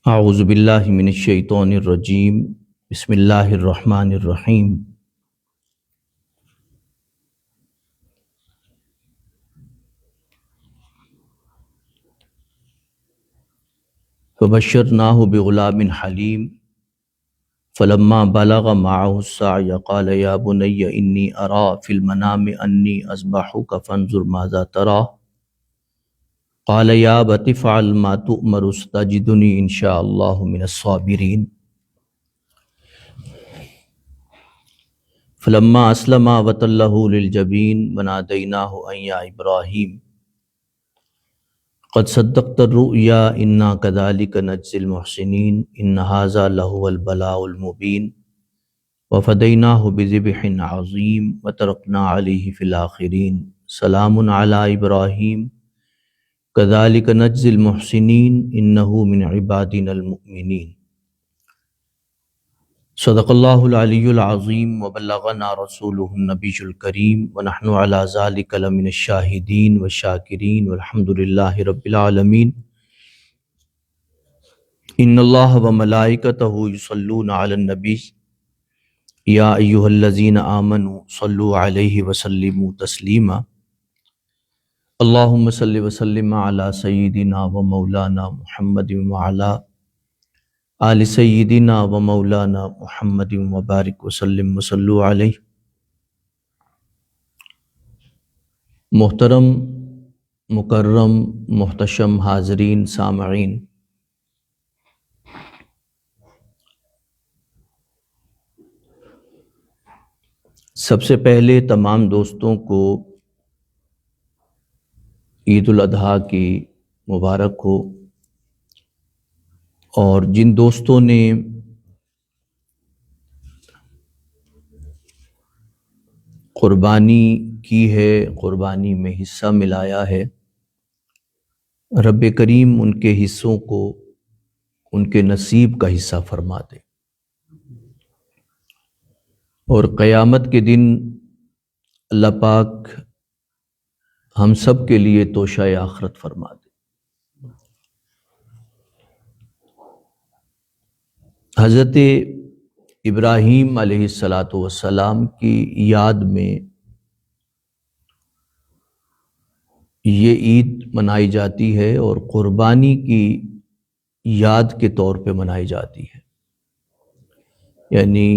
اعوذ باللہ من الشیطان الرجیم بسم اللہ الرحمن الرحیم فبشرناہ بغلام حلیم فلما بلغ معه السعی قال یا بنی انی ارى فی المنام انی اذبحک فانظر ماذا ترى قال یا ابت افعل ما تؤمر ستجدنی ان شاء اللہ من الصابرین فلما اسلما وتلہ للجبین ونادیناہ ان یا ابراہیم قد صدقت الرؤیا انا کذالک نجزی المحسنین ان ھذا لہو البلاء المبین وفدیناہ بذبح عظیم وترکنا علیہ فی الآخرین سلام علی ابراہیم کذالک نجزی المحسنین انہ من عبادنا المؤمنین۔ صدق اللہ العلی العظیم وبلغنا رسولہ النبی الکریم ونحن علی ذلک لمن الشاہدین والشاکرین والحمد للہ رب العالمین۔ ان اللہ وملائکتہ یصلون علی النبی یا ایہا الذین آمنوا صلوا علیہ وسلموا تسلیما۔ اللہم صل وسلم علی سیدنا و مولانا محمد وعلی آل سیدنا و مولانا محمد وبارک وسلم وصلوا علیہ۔ محترم مکرم محتشم حاضرین سامعین، سب سے پہلے تمام دوستوں کو عید الاضحیٰ کی مبارک ہو، اور جن دوستوں نے قربانی کی ہے، قربانی میں حصہ ملایا ہے، رب کریم ان کے حصوں کو ان کے نصیب کا حصہ فرما دے، اور قیامت کے دن اللہ پاک ہم سب کے لیے توشہ آخرت فرما دے۔ حضرت ابراہیم علیہ السلام کی یاد میں یہ عید منائی جاتی ہے اور قربانی کی یاد کے طور پہ منائی جاتی ہے، یعنی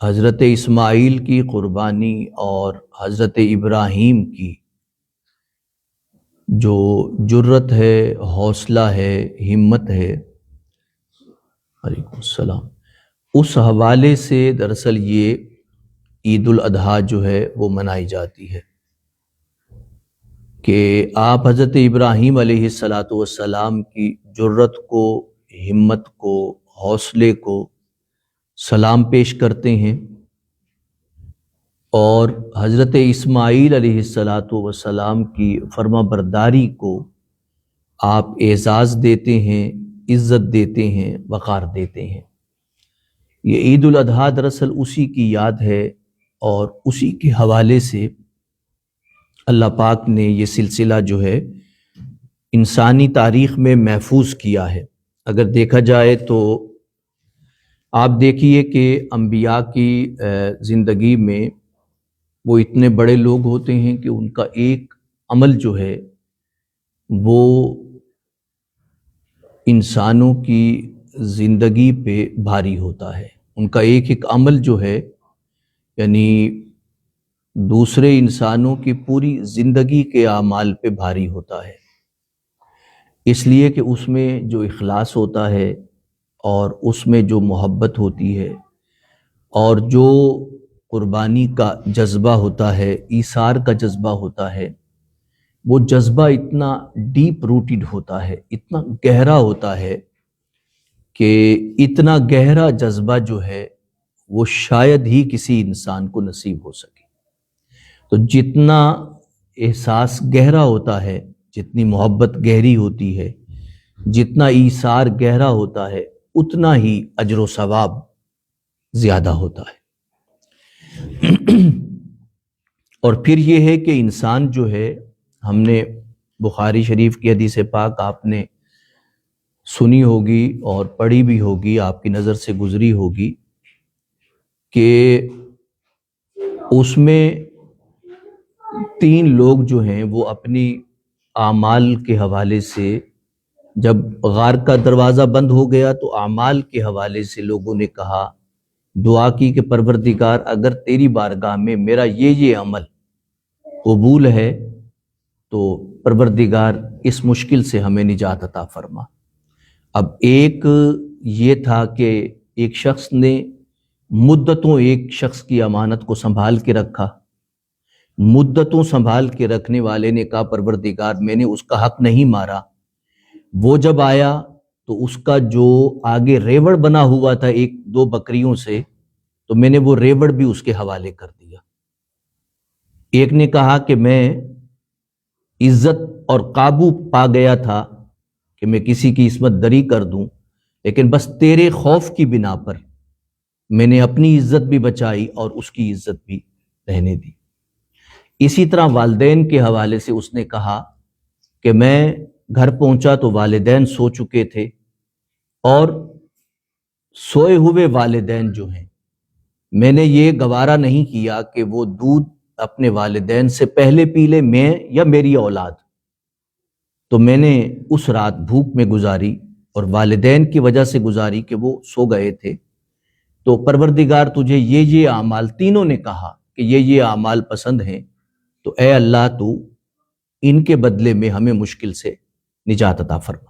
حضرت اسماعیل کی قربانی اور حضرت ابراہیم کی جو جرت ہے، حوصلہ ہے، ہمت ہے، علیکم السلام، اس حوالے سے دراصل یہ عید الاضحیٰ جو ہے وہ منائی جاتی ہے کہ آپ حضرت ابراہیم علیہ السلام کی جرت کو، ہمت کو، حوصلے کو سلام پیش کرتے ہیں، اور حضرت اسماعیل علیہ السلام کی فرما برداری کو آپ اعزاز دیتے ہیں، عزت دیتے ہیں، وقار دیتے ہیں۔ یہ عید الاضحیٰ دراصل اسی کی یاد ہے، اور اسی کے حوالے سے اللہ پاک نے یہ سلسلہ جو ہے انسانی تاریخ میں محفوظ کیا ہے۔ اگر دیکھا جائے تو آپ دیکھیے کہ انبیاء کی زندگی میں وہ اتنے بڑے لوگ ہوتے ہیں کہ ان کا ایک عمل جو ہے وہ انسانوں کی زندگی پہ بھاری ہوتا ہے، ان کا ایک ایک عمل جو ہے یعنی دوسرے انسانوں کی پوری زندگی کے اعمال پہ بھاری ہوتا ہے، اس لیے کہ اس میں جو اخلاص ہوتا ہے اور اس میں جو محبت ہوتی ہے اور جو قربانی کا جذبہ ہوتا ہے، ایثار کا جذبہ ہوتا ہے، وہ جذبہ اتنا ڈیپ روٹڈ ہوتا ہے، اتنا گہرا ہوتا ہے کہ اتنا گہرا جذبہ جو ہے وہ شاید ہی کسی انسان کو نصیب ہو سکے۔ تو جتنا احساس گہرا ہوتا ہے، جتنی محبت گہری ہوتی ہے، جتنا ایثار گہرا ہوتا ہے، اتنا ہی اجر و ثواب زیادہ ہوتا ہے۔ اور پھر یہ ہے کہ انسان جو ہے، ہم نے بخاری شریف کی حدیث پاک آپ نے سنی ہوگی اور پڑھی بھی ہوگی، آپ کی نظر سے گزری ہوگی کہ اس میں 3 لوگ جو ہیں وہ اپنی اعمال کے حوالے سے، جب غار کا دروازہ بند ہو گیا تو اعمال کے حوالے سے لوگوں نے کہا، دعا کی کہ پروردگار اگر تیری بارگاہ میں میرا یہ عمل قبول ہے تو پروردگار اس مشکل سے ہمیں نجات عطا فرما۔ اب ایک یہ تھا کہ ایک شخص نے مدتوں ایک شخص کی امانت کو سنبھال کے رکھا، مدتوں سنبھال کے رکھنے والے نے کہا پروردگار میں نے اس کا حق نہیں مارا، وہ جب آیا تو اس کا جو آگے ریوڑ بنا ہوا تھا 1-2 بکریوں سے، تو میں نے وہ ریوڑ بھی اس کے حوالے کر دیا۔ ایک نے کہا کہ میں عزت اور قابو پا گیا تھا کہ میں کسی کی عصمت دری کر دوں، لیکن بس تیرے خوف کی بنا پر میں نے اپنی عزت بھی بچائی اور اس کی عزت بھی رہنے دی۔ اسی طرح والدین کے حوالے سے اس نے کہا کہ میں گھر پہنچا تو والدین سو چکے تھے، اور سوئے ہوئے والدین جو ہیں میں نے یہ گوارا نہیں کیا کہ وہ دودھ اپنے والدین سے پہلے پی لے میں یا میری اولاد، تو میں نے اس رات بھوک میں گزاری اور والدین کی وجہ سے گزاری کہ وہ سو گئے تھے۔ تو پروردگار تجھے یہ اعمال، تینوں نے کہا کہ یہ اعمال پسند ہیں، تو اے اللہ تو ان کے بدلے میں ہمیں مشکل سے نجات عطا فرما۔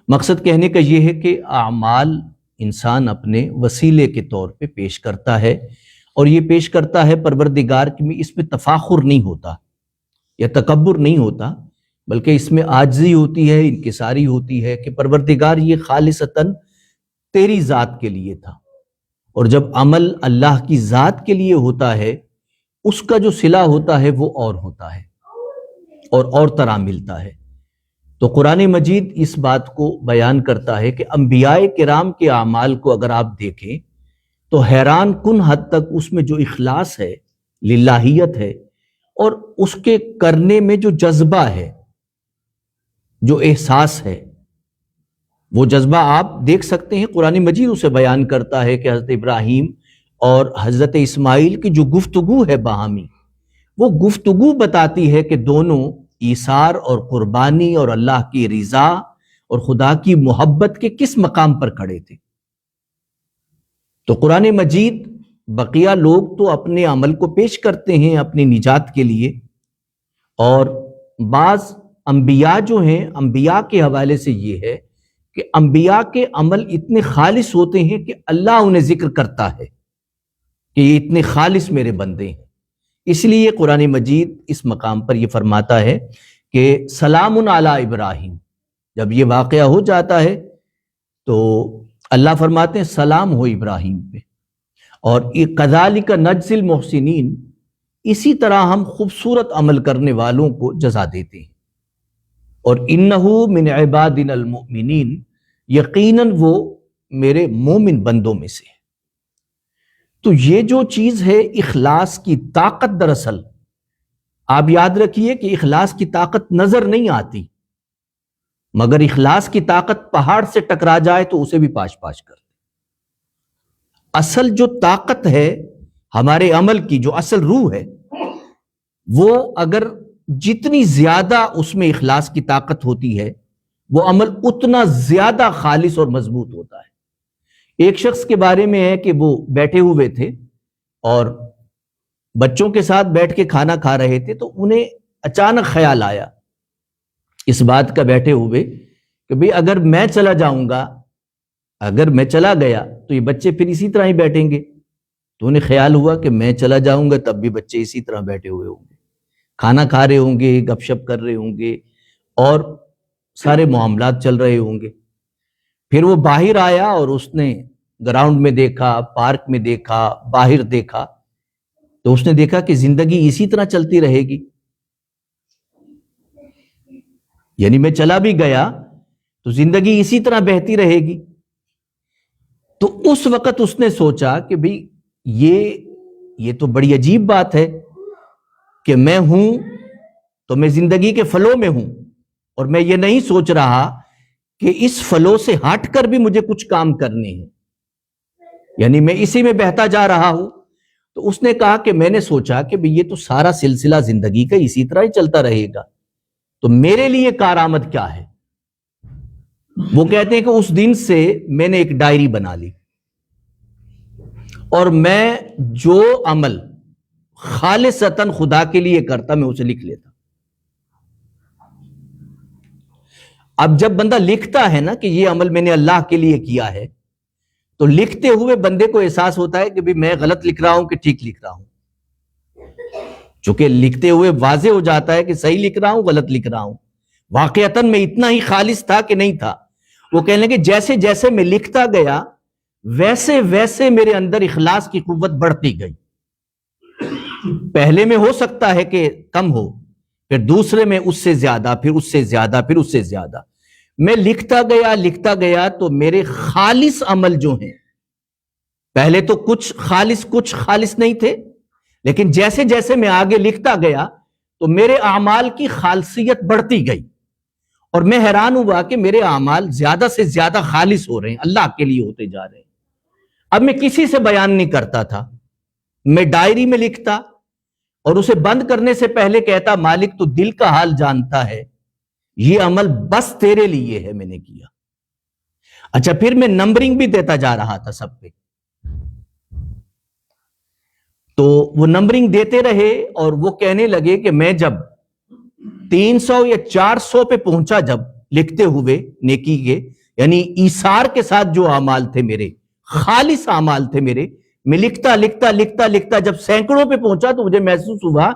مقصد کہنے کا یہ ہے کہ اعمال انسان اپنے وسیلے کے طور پہ پیش کرتا ہے، اور یہ پیش کرتا ہے پروردگار کی میں، اس میں تفاخر نہیں ہوتا یا تکبر نہیں ہوتا، بلکہ اس میں عاجزی ہوتی ہے، انکساری ہوتی ہے کہ پروردگار یہ خالصتاً تیری ذات کے لیے تھا، اور جب عمل اللہ کی ذات کے لیے ہوتا ہے اس کا جو صلہ ہوتا ہے وہ اور ہوتا ہے اور طرح ملتا ہے۔ تو قرآن مجید اس بات کو بیان کرتا ہے کہ انبیاء کرام کے اعمال کو اگر آپ دیکھیں تو حیران کن حد تک اس میں جو اخلاص ہے، للہیت ہے، اور اس کے کرنے میں جو جذبہ ہے، جو احساس ہے، وہ جذبہ آپ دیکھ سکتے ہیں۔ قرآن مجید اسے بیان کرتا ہے کہ حضرت ابراہیم اور حضرت اسماعیل کی جو گفتگو ہے باہمی، وہ گفتگو بتاتی ہے کہ دونوں ایثار اور قربانی اور اللہ کی رضا اور خدا کی محبت کے کس مقام پر کھڑے تھے۔ تو قرآن مجید، بقیہ لوگ تو اپنے عمل کو پیش کرتے ہیں اپنی نجات کے لیے، اور بعض انبیاء جو ہیں، انبیاء کے حوالے سے یہ ہے کہ انبیاء کے عمل اتنے خالص ہوتے ہیں کہ اللہ انہیں ذکر کرتا ہے کہ یہ اتنے خالص میرے بندے ہیں۔ اس لیے قرآن مجید اس مقام پر یہ فرماتا ہے کہ سلام علی ابراہیم، جب یہ واقعہ ہو جاتا ہے تو اللہ فرماتے ہیں سلام ہو ابراہیم پہ، اور کذالک نجزی المحسنین، اسی طرح ہم خوبصورت عمل کرنے والوں کو جزا دیتے ہیں، اور انہ من عبادنا المؤمنین، یقیناً وہ میرے مومن بندوں میں سے ہے۔ تو یہ جو چیز ہے اخلاص کی طاقت، دراصل آپ یاد رکھیے کہ اخلاص کی طاقت نظر نہیں آتی، مگر اخلاص کی طاقت پہاڑ سے ٹکرا جائے تو اسے بھی پاش پاش کر دے۔ اصل جو طاقت ہے ہمارے عمل کی، جو اصل روح ہے، وہ اگر جتنی زیادہ اس میں اخلاص کی طاقت ہوتی ہے وہ عمل اتنا زیادہ خالص اور مضبوط ہوتا ہے۔ ایک شخص کے بارے میں ہے کہ وہ بیٹھے ہوئے تھے اور بچوں کے ساتھ بیٹھ کے کھانا کھا رہے تھے، تو انہیں اچانک خیال آیا اس بات کا بیٹھے ہوئے کہ بھئی اگر میں چلا جاؤں گا، اگر میں چلا گیا تو یہ بچے پھر اسی طرح ہی بیٹھیں گے۔ تو انہیں خیال ہوا کہ میں چلا جاؤں گا تب بھی بچے اسی طرح بیٹھے ہوئے ہوں گے، کھانا کھا رہے ہوں گے، گپ شپ کر رہے ہوں گے، اور سارے معاملات چل رہے ہوں گے۔ پھر وہ باہر آیا اور اس نے گراؤنڈ میں دیکھا، پارک میں دیکھا، باہر دیکھا، تو اس نے دیکھا کہ زندگی اسی طرح چلتی رہے گی، یعنی میں چلا بھی گیا تو زندگی اسی طرح بہتی رہے گی۔ تو اس وقت اس نے سوچا کہ بھئی یہ تو بڑی عجیب بات ہے کہ میں ہوں تو میں زندگی کے فلو میں ہوں، اور میں یہ نہیں سوچ رہا کہ اس فلو سے ہٹ کر بھی مجھے کچھ کام کرنے ہیں، یعنی میں اسی میں بہتا جا رہا ہوں. تو اس نے کہا کہ میں نے سوچا کہ یہ تو سارا سلسلہ زندگی کا اسی طرح ہی چلتا رہے گا، تو میرے لیے کارآمد کیا ہے؟ وہ کہتے ہیں کہ اس دن سے میں نے ایک ڈائری بنا لی، اور میں جو عمل خالصتاً خدا کے لیے کرتا میں اسے لکھ لیتا. اب جب بندہ لکھتا ہے نا کہ یہ عمل میں نے اللہ کے لیے کیا ہے، تو لکھتے ہوئے بندے کو احساس ہوتا ہے کہ بھی میں غلط لکھ رہا ہوں کہ ٹھیک لکھ رہا ہوں. چونکہ لکھتے ہوئے واضح ہو جاتا ہے کہ صحیح لکھ رہا ہوں غلط لکھ رہا ہوں، واقعتاً میں اتنا ہی خالص تھا کہ نہیں تھا. وہ کہنے لگے جیسے جیسے میں لکھتا گیا ویسے ویسے میرے اندر اخلاص کی قوت بڑھتی گئی. پہلے میں ہو سکتا ہے کہ کم ہو، پھر دوسرے میں اس سے زیادہ، پھر اس سے زیادہ، پھر اس سے زیادہ. میں لکھتا گیا تو میرے خالص عمل جو ہیں، پہلے تو کچھ خالص نہیں تھے، لیکن جیسے جیسے میں آگے لکھتا گیا تو میرے اعمال کی خالصیت بڑھتی گئی، اور میں حیران ہوا کہ میرے اعمال زیادہ سے زیادہ خالص ہو رہے ہیں، اللہ کے لیے ہوتے جا رہے ہیں. اب میں کسی سے بیان نہیں کرتا تھا، میں ڈائری میں لکھتا اور اسے بند کرنے سے پہلے کہتا مالک تو دل کا حال جانتا ہے، یہ عمل بس تیرے لیے ہے میں نے کیا. اچھا پھر میں نمبرنگ بھی دیتا جا رہا تھا سب پہ، تو وہ نمبرنگ دیتے رہے، اور وہ کہنے لگے کہ میں جب 300 یا 400 پہ پہنچا، جب لکھتے ہوئے نیکی کے، یعنی ایثار کے ساتھ جو اعمال تھے میرے، خالص اعمال تھے میرے، میں لکھتا جب سینکڑوں پہ پہنچا تو مجھے محسوس ہوا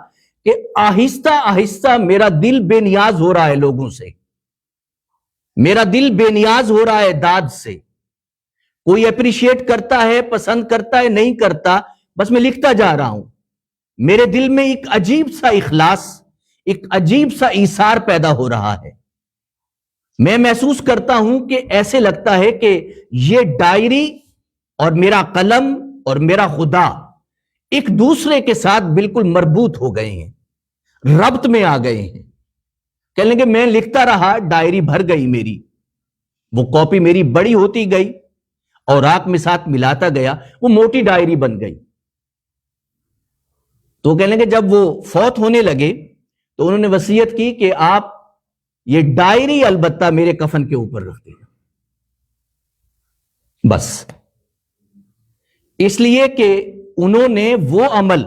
کہ آہستہ آہستہ میرا دل بے نیاز ہو رہا ہے لوگوں سے، میرا دل بے نیاز ہو رہا ہے داد سے. کوئی اپریشیٹ کرتا ہے، پسند کرتا ہے، نہیں کرتا، بس میں لکھتا جا رہا ہوں. میرے دل میں ایک عجیب سا اخلاص، ایک عجیب سا ایثار پیدا ہو رہا ہے. میں محسوس کرتا ہوں کہ ایسے لگتا ہے کہ یہ ڈائری اور میرا قلم اور میرا خدا ایک دوسرے کے ساتھ بالکل مربوط ہو گئے ہیں، ربط میں آ گئے ہیں. کہنے لگے میں لکھتا رہا، ڈائری بھر گئی میری، وہ کاپی میری بڑی ہوتی گئی، اور آپ میں ساتھ ملاتا گیا، وہ موٹی ڈائری بن گئی. تو کہنے لگے جب وہ فوت ہونے لگے تو انہوں نے وصیت کی کہ آپ یہ ڈائری البتہ میرے کفن کے اوپر رکھ دینا، بس. اس لیے کہ انہوں نے وہ عمل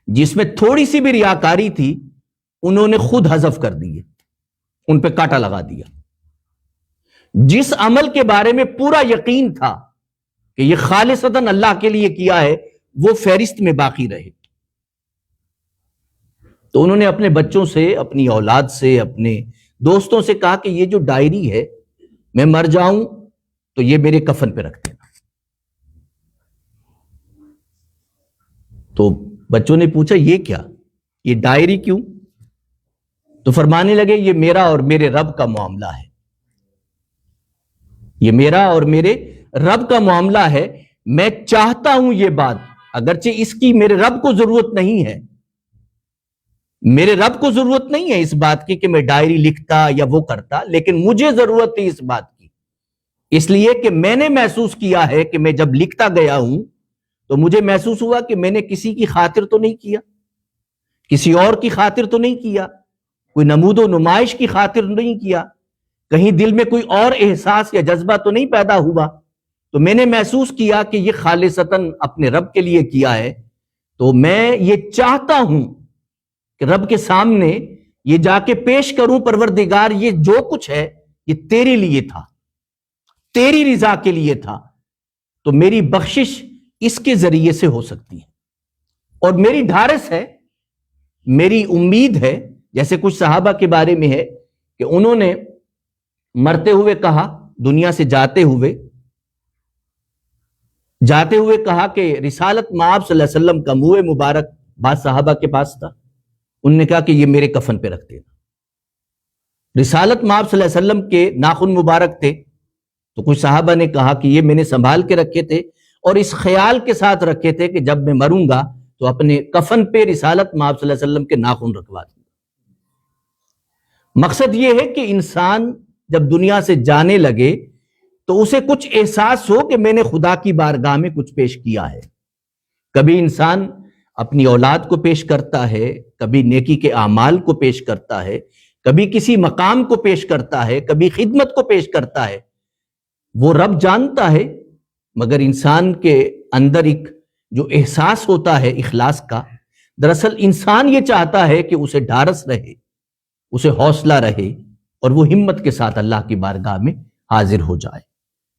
جس میں تھوڑی سی بھی ریاکاری تھی انہوں نے خود حذف کر دیے، ان پہ کاٹا لگا دیا. جس عمل کے بارے میں پورا یقین تھا کہ یہ خالصتاً اللہ کے لیے کیا ہے، وہ فہرست میں باقی رہے. تو انہوں نے اپنے بچوں سے، اپنی اولاد سے، اپنے دوستوں سے کہا کہ یہ جو ڈائری ہے، میں مر جاؤں تو یہ میرے کفن پہ رکھ دینا. تو بچوں نے پوچھا یہ کیا، یہ ڈائری کیوں؟ تو فرمانے لگے یہ میرا اور میرے رب کا معاملہ ہے، یہ میرا اور میرے رب کا معاملہ ہے. میں چاہتا ہوں یہ بات، اگرچہ اس کی میرے رب کو ضرورت نہیں ہے، میرے رب کو ضرورت نہیں ہے اس بات کی کہ میں ڈائری لکھتا یا وہ کرتا، لیکن مجھے ضرورت تھی اس بات کی، اس لیے کہ میں نے محسوس کیا ہے کہ میں جب لکھتا گیا ہوں تو مجھے محسوس ہوا کہ میں نے کسی کی خاطر تو نہیں کیا، کسی اور کی خاطر تو نہیں کیا، کوئی نمود و نمائش کی خاطر نہیں کیا، کہیں دل میں کوئی اور احساس یا جذبہ تو نہیں پیدا ہوا. تو میں نے محسوس کیا کہ یہ خالصتاً اپنے رب کے لیے کیا ہے. تو میں یہ چاہتا ہوں کہ رب کے سامنے یہ جا کے پیش کروں، پروردگار یہ جو کچھ ہے یہ تیرے لیے تھا، تیری رضا کے لیے تھا، تو میری بخشش اس کے ذریعے سے ہو سکتی ہے. اور میری ڈھارس ہے، میری امید ہے، جیسے کچھ صحابہ کے بارے میں ہے کہ انہوں نے مرتے ہوئے کہا، دنیا سے جاتے ہوئے کہا کہ رسالت مآب صلی اللہ علیہ وسلم کا منہ مبارک بعض صحابہ کے پاس تھا، انہوں نے کہا کہ یہ میرے کفن پہ رکھ دینا. رسالت مآب صلی اللہ علیہ وسلم کے ناخن مبارک تھے، تو کچھ صحابہ نے کہا کہ یہ میں نے سنبھال کے رکھے تھے اور اس خیال کے ساتھ رکھے تھے کہ جب میں مروں گا تو اپنے کفن پہ رسالت مآب صلی اللہ علیہ وسلم کے ناخن رکھوا دوں. مقصد یہ ہے کہ انسان جب دنیا سے جانے لگے تو اسے کچھ احساس ہو کہ میں نے خدا کی بارگاہ میں کچھ پیش کیا ہے۔ کبھی انسان اپنی اولاد کو پیش کرتا ہے، کبھی نیکی کے اعمال کو پیش کرتا ہے، کبھی کسی مقام کو پیش کرتا ہے، کبھی خدمت کو پیش کرتا ہے۔ وہ رب جانتا ہے، مگر انسان کے اندر ایک جو احساس ہوتا ہے اخلاص کا، دراصل انسان یہ چاہتا ہے کہ اسے ڈھارس رہے، اسے حوصلہ رہے، اور وہ ہمت کے ساتھ اللہ کی بارگاہ میں حاضر ہو جائے۔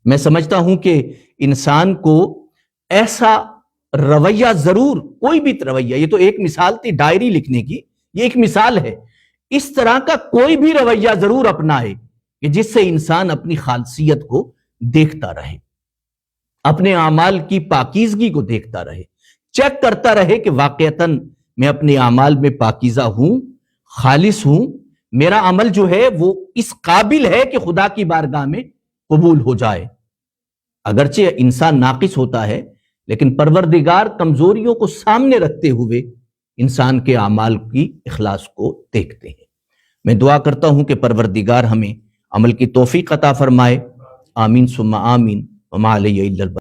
میں سمجھتا ہوں کہ انسان کو ایسا رویہ ضرور، کوئی بھی رویہ، یہ تو ایک مثال تھی ڈائری لکھنے کی، یہ ایک مثال ہے، اس طرح کا کوئی بھی رویہ ضرور اپنائے کہ جس سے انسان اپنی خالصیت کو دیکھتا رہے، اپنے اعمال کی پاکیزگی کو دیکھتا رہے، چیک کرتا رہے کہ واقعتاً میں اپنے اعمال میں پاکیزہ ہوں، خالص ہوں، میرا عمل جو ہے وہ اس قابل ہے کہ خدا کی بارگاہ میں قبول ہو جائے۔ اگرچہ انسان ناقص ہوتا ہے، لیکن پروردگار کمزوریوں کو سامنے رکھتے ہوئے انسان کے اعمال کی اخلاص کو دیکھتے ہیں۔ میں دعا کرتا ہوں کہ پروردگار ہمیں عمل کی توفیق عطا فرمائے۔ آمین ثم آمین۔ وما علیہ الا البلاغ۔